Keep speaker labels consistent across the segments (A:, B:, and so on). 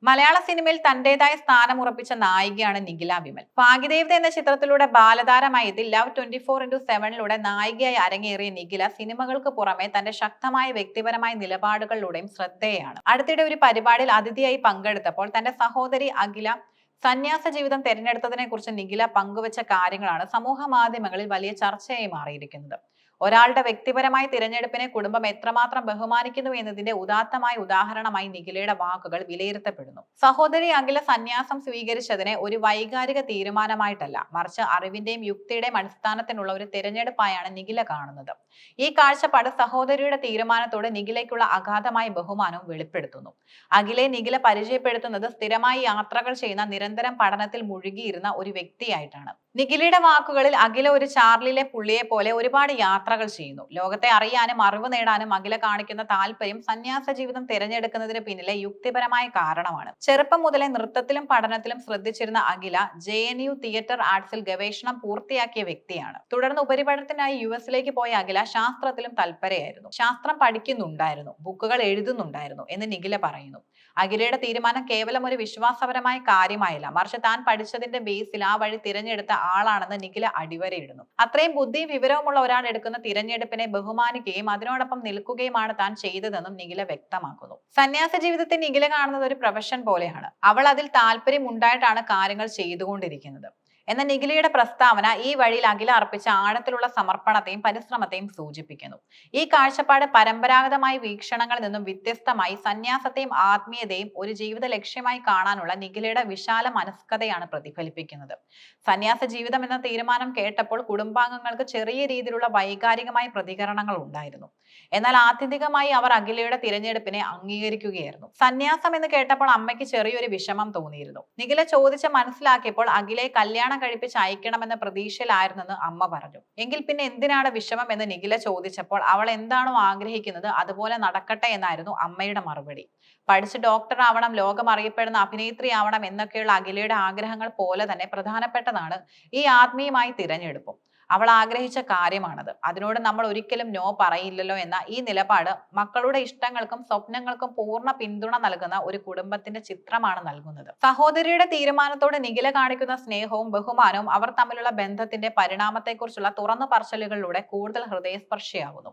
A: മലയാള സിനിമയിൽ തന്റേതായ സ്ഥാനം ഉറപ്പിച്ച നായികയാണ് നിഖില വിമൽ. ഭാഗ്യദേവത എന്ന ചിത്രത്തിലൂടെ ബാലതാരമായി എത്തി ലവ് 24x7 നായികയായി അരങ്ങേറിയ നിഖില സിനിമകൾക്ക് പുറമെ തന്റെ ശക്തമായ വ്യക്തിപരമായ നിലപാടുകളിലൂടെയും ശ്രദ്ധേയാണ്. അടുത്തിടെ ഒരു പരിപാടിയിൽ അതിഥിയായി പങ്കെടുത്തപ്പോൾ തന്റെ സഹോദരി അഖില സന്യാസ ജീവിതം തിരഞ്ഞെടുത്തതിനെ കുറിച്ച് നിഖില പങ്കുവച്ച കാര്യങ്ങളാണ് സമൂഹ മാധ്യമങ്ങളിൽ വലിയ ചർച്ചയായി മാറിയിരിക്കുന്നത്. ഒരാളുടെ വ്യക്തിപരമായ തിരഞ്ഞെടുപ്പിനെ കുടുംബം എത്രമാത്രം ബഹുമാനിക്കുന്നു എന്നതിന്റെ ഉദാത്തമായ ഉദാഹരണമായി നിഖിലയുടെ വാക്കുകൾ വിലയിരുത്തപ്പെടുന്നു. സഹോദരി അഖില സന്യാസം സ്വീകരിച്ചതിനെ ഒരു വൈകാരിക തീരുമാനമായിട്ടല്ല, മറിച്ച് അറിവിന്റെയും യുക്തിയുടെയും അടിസ്ഥാനത്തിനുള്ള ഒരു തിരഞ്ഞെടുപ്പായാണ് നിഖില കാണുന്നത്. ഈ കാഴ്ചപ്പാട് സഹോദരിയുടെ തീരുമാനത്തോട് നിഖിലയ്ക്കുള്ള അഗാധമായ ബഹുമാനവും വെളിപ്പെടുത്തുന്നു. അഖിലയെ നിഖില പരിചയപ്പെടുത്തുന്നത് സ്ഥിരമായി യാത്രകൾ ചെയ്യുന്ന, നിരന്തരം പഠനത്തിൽ മുഴുകിയിരുന്ന ഒരു വ്യക്തിയായിട്ടാണ്. നിഖിലയുടെ വാക്കുകളിൽ അഖില ഒരു ചാർലിയിലെ പുള്ളിയെ പോലെ ഒരുപാട് യാത്രകൾ ചെയ്യുന്നു. ലോകത്തെ അറിയാനും അറിവ് നേടാനും അഖില കാണിക്കുന്ന താല്പര്യം സന്യാസ ജീവിതം തിരഞ്ഞെടുക്കുന്നതിന് പിന്നിലെ യുക്തിപരമായ കാരണമാണ്. ചെറുപ്പം മുതലേ നൃത്തത്തിലും പഠനത്തിലും ശ്രദ്ധിച്ചിരുന്ന അഖില JNU തിയേറ്റർ ആർട്സിൽ ഗവേഷണം പൂർത്തിയാക്കിയ വ്യക്തിയാണ്. തുടർന്ന് ഉപരിപഠനത്തിനായി US പോയ അഖില ശാസ്ത്രത്തിലും തൽപരയായിരുന്നു. ശാസ്ത്രം പഠിക്കുന്നുണ്ടായിരുന്നു, ബുക്കുകൾ എഴുതുന്നുണ്ടായിരുന്നു എന്ന് നിഖില പറയുന്നു. അഖിലയുടെ തീരുമാനം കേവലം ഒരു വിശ്വാസപരമായ കാര്യമായില്ല, മറിച്ച് താൻ പഠിച്ചതിന്റെ ബേസിൽ ആ വഴി തിരഞ്ഞെടുത്ത ആളാണെന്ന് നിഖില അടിവരയിടുന്നു. അത്രയും ബുദ്ധിയും വിവരവുമുള്ള ഒരാൾ എടുക്കുന്ന തിരഞ്ഞെടുപ്പിനെ ബഹുമാനിക്കുകയും അതിനോടൊപ്പം നിൽക്കുകയുമാണ് താൻ ചെയ്തതെന്നും നിഖില വ്യക്തമാക്കുന്നു. സന്യാസ ജീവിതത്തെ നിഖില കാണുന്നത് ഒരു പ്രൊഫഷൻ പോലെയാണ്. അവൾ അതിൽ താല്പര്യം ഉണ്ടായിട്ടാണ് കാര്യങ്ങൾ ചെയ്തുകൊണ്ടിരിക്കുന്നത് എന്ന നിഖിലയുടെ പ്രസ്താവന ഈ വഴിയിൽ അഖില അർപ്പിച്ച ആഴത്തിലുള്ള സമർപ്പണത്തെയും പരിശ്രമത്തെയും സൂചിപ്പിക്കുന്നു. ഈ കാഴ്ചപ്പാട് പരമ്പരാഗതമായ വീക്ഷണങ്ങളിൽ നിന്നും വ്യത്യസ്തമായി സന്യാസത്തെയും ആത്മീയതയും ഒരു ജീവിത ലക്ഷ്യമായി കാണാനുള്ള നിഖിലയുടെ വിശാല മനസ്കതയാണ് പ്രതിഫലിപ്പിക്കുന്നത്. സന്യാസ ജീവിതം എന്ന തീരുമാനം കേട്ടപ്പോൾ കുടുംബാംഗങ്ങൾക്ക് ചെറിയ രീതിയിലുള്ള വൈകാരികമായ പ്രതികരണങ്ങൾ ഉണ്ടായിരുന്നു. എന്നാൽ ആത്യന്തികമായി അവർ അഖിലയുടെ തിരഞ്ഞെടുപ്പിനെ അംഗീകരിക്കുകയായിരുന്നു. സന്യാസം എന്ന് കേട്ടപ്പോൾ അമ്മയ്ക്ക് ചെറിയൊരു വിഷമം തോന്നിയിരുന്നു. നിഖില ചോദിച്ച് മനസ്സിലാക്കിയപ്പോൾ അഖിലയെ കല്യാണം കഴിപ്പിച്ച് അയക്കണമെന്ന പ്രതീക്ഷയിലായിരുന്നെന്ന് അമ്മ പറഞ്ഞു. എങ്കിൽ പിന്നെ എന്തിനാണ് വിഷമം എന്ന് നിഖില ചോദിച്ചപ്പോൾ അവൾ എന്താണോ ആഗ്രഹിക്കുന്നത് അതുപോലെ നടക്കട്ടെ എന്നായിരുന്നു അമ്മയുടെ മറുപടി. പഠിച്ച് ഡോക്ടർ ആവണം, ലോകം അറിയപ്പെടുന്ന അഭിനേത്രി ആവണം എന്നൊക്കെയുള്ള അഖിലയുടെ ആഗ്രഹങ്ങൾ പോലെ തന്നെ പ്രധാനപ്പെട്ടതാണ് ഈ ആത്മീയമായ തിരഞ്ഞെടുപ്പും. അവൾ ആഗ്രഹിച്ച കാര്യമാണത്. അതിനോട് നമ്മൾ ഒരിക്കലും നോ പറയില്ലല്ലോ എന്ന ഈ നിലപാട് മക്കളുടെ ഇഷ്ടങ്ങൾക്കും സ്വപ്നങ്ങൾക്കും പൂർണ്ണ പിന്തുണ നൽകുന്ന ഒരു കുടുംബത്തിന്റെ ചിത്രമാണ് നൽകുന്നത്. സഹോദരിയുടെ തീരുമാനത്തോട് നിഖില കാണിക്കുന്ന സ്നേഹവും ബഹുമാനവും അവർ തമ്മിലുള്ള ബന്ധത്തിന്റെ പരിണാമത്തെക്കുറിച്ചുള്ള തുറന്നു പറച്ചിലുകളിലൂടെ കൂടുതൽ ഹൃദയസ്പർശിയാവുന്നു.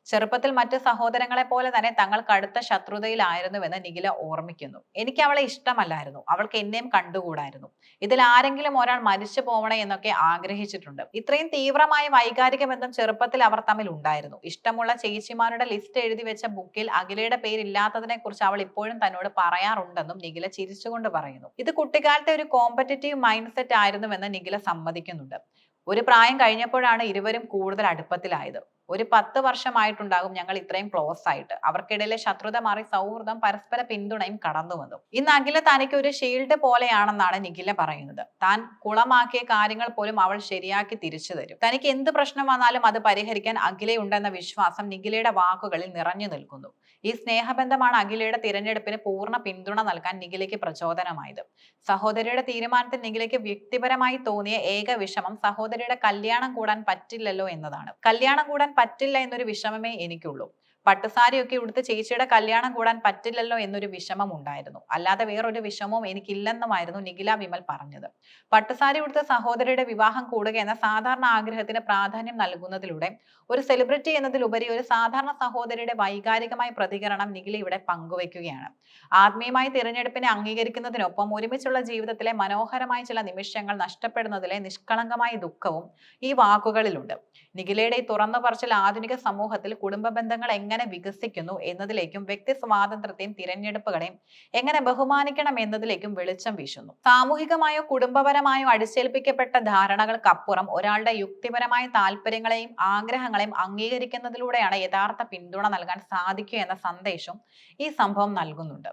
A: ചെറുപ്പത്തിൽ മറ്റ് സഹോദരങ്ങളെ പോലെ തന്നെ തങ്ങൾ കടുത്ത ശത്രുതയിലായിരുന്നുവെന്ന് നിഖില ഓർമ്മിക്കുന്നു. എനിക്ക് അവളെ ഇഷ്ടമല്ലായിരുന്നു, അവൾക്ക് എന്നെയും കണ്ടുകൂടായിരുന്നു, ഇതിൽ ആരെങ്കിലും ഒരാൾ മരിച്ചു പോവണേ എന്നൊക്കെ ആഗ്രഹിച്ചിട്ടുണ്ട്. ഇത്രയും തീവ്രമായ വൈകാരിക ബന്ധം ചെറുപ്പത്തിൽ അവർ തമ്മിൽ ഉണ്ടായിരുന്നു. ഇഷ്ടമുള്ള ചേച്ചിമാരുടെ ലിസ്റ്റ് എഴുതി വെച്ച ബുക്കിൽ അഖിലയുടെ പേരില്ലാത്തതിനെ കുറിച്ച് അവൾ ഇപ്പോഴും തന്നോട് പറയാറുണ്ടെന്നും നിഖില ചിരിച്ചുകൊണ്ട് പറയുന്നു. ഇത് കുട്ടിക്കാലത്തെ ഒരു കോമ്പറ്റീറ്റീവ് മൈൻഡ് സെറ്റ് ആയിരുന്നുവെന്ന് നിഖില സമ്മതിക്കുന്നുണ്ട്. ഒരു പ്രായം കഴിഞ്ഞപ്പോഴാണ് ഇരുവരും കൂടുതൽ അടുപ്പത്തിലായത്. ഒരു 10 വർഷമായിട്ടുണ്ടാകും ഞങ്ങൾ ഇത്രയും ക്ലോസ് ആയിട്ട്. അവർക്കിടയിലെ ശത്രുത മാറി സൗഹൃദം, പരസ്പര പിന്തുണയും കടന്നു വന്നു. ഇന്ന് അഖില തനിക്ക് ഒരു ഷീൽഡ് പോലെയാണെന്നാണ് നിഖില പറയുന്നത്. താൻ കുളമാക്കിയ കാര്യങ്ങൾ പോലും അവൾ ശരിയാക്കി തിരിച്ചു തരും. തനിക്ക് എന്ത് പ്രശ്നം വന്നാലും അത് പരിഹരിക്കാൻ അഖിലയുണ്ടെന്ന വിശ്വാസം നിഖിലയുടെ വാക്കുകളിൽ നിറഞ്ഞു നിൽക്കുന്നു. ഈ സ്നേഹബന്ധമാണ് അഖിലയുടെ തിരഞ്ഞെടുപ്പിന് പൂർണ്ണ പിന്തുണ നൽകാൻ നിഖിലയ്ക്ക് പ്രചോദനമായത്. സഹോദരിയുടെ തീരുമാനത്തിൽ നിഖിലയ്ക്ക് വ്യക്തിപരമായി തോന്നിയ ഏക വിഷമം സഹോദരിയുടെ കല്യാണം കൂടാൻ പറ്റില്ലല്ലോ എന്നതാണ്. കല്യാണം കൂടാൻ പറ്റില്ല എന്നൊരു വിഷമമേ എനിക്കുള്ളൂ. പട്ടുസാരിയൊക്കെ ഉടുത്ത് ചേച്ചിയുടെ കല്യാണം കൂടാൻ പറ്റില്ലല്ലോ എന്നൊരു വിഷമം ഉണ്ടായിരുന്നു. അല്ലാതെ വേറൊരു വിഷമവും എനിക്കില്ലെന്നുമായിരുന്നു നിഖില വിമൽ പറഞ്ഞത്. പട്ടുസാരി ഉടുത്ത് സഹോദരിയുടെ വിവാഹം കൂടുക എന്ന സാധാരണ ആഗ്രഹത്തിന് പ്രാധാന്യം നൽകുന്നതിലൂടെ ഒരു സെലിബ്രിറ്റി എന്നതിലുപരി ഒരു സാധാരണ സഹോദരിയുടെ വൈകാരികമായ പ്രതികരണം നിഖില ഇവിടെ പങ്കുവയ്ക്കുകയാണ്. ആത്മീയമായ തിരഞ്ഞെടുപ്പിനെ അംഗീകരിക്കുന്നതിനൊപ്പം ഒരുമിച്ചുള്ള ജീവിതത്തിലെ മനോഹരമായ ചില നിമിഷങ്ങൾ നഷ്ടപ്പെടുന്നതിലെ നിഷ്കളങ്കമായ ദുഃഖവും ഈ വാക്കുകളിലുണ്ട്. നിഖിലയുടെ ഈ തുറന്നു പറച്ചിൽ ആധുനിക സമൂഹത്തിൽ കുടുംബ ബന്ധങ്ങൾ എങ്ങനെ വികസിക്കുന്നു എന്നതിലേക്കും വ്യക്തി സ്വാതന്ത്ര്യത്തെയും തിരഞ്ഞെടുപ്പുകളെയും എങ്ങനെ ബഹുമാനിക്കണം എന്നതിലേക്കും വെളിച്ചം വീശുന്നു. സാമൂഹികമായോ കുടുംബപരമായോ അടിച്ചേൽപ്പിക്കപ്പെട്ട ധാരണകൾക്കപ്പുറം ഒരാളുടെ യുക്തിപരമായ താല്പര്യങ്ങളെയും ആഗ്രഹങ്ങളെയും അംഗീകരിക്കുന്നതിലൂടെയാണ് യഥാർത്ഥ പിന്തുണ നൽകാൻ സാധിക്കുക എന്ന സന്ദേശം ഈ സംഭവം നൽകുന്നുണ്ട്.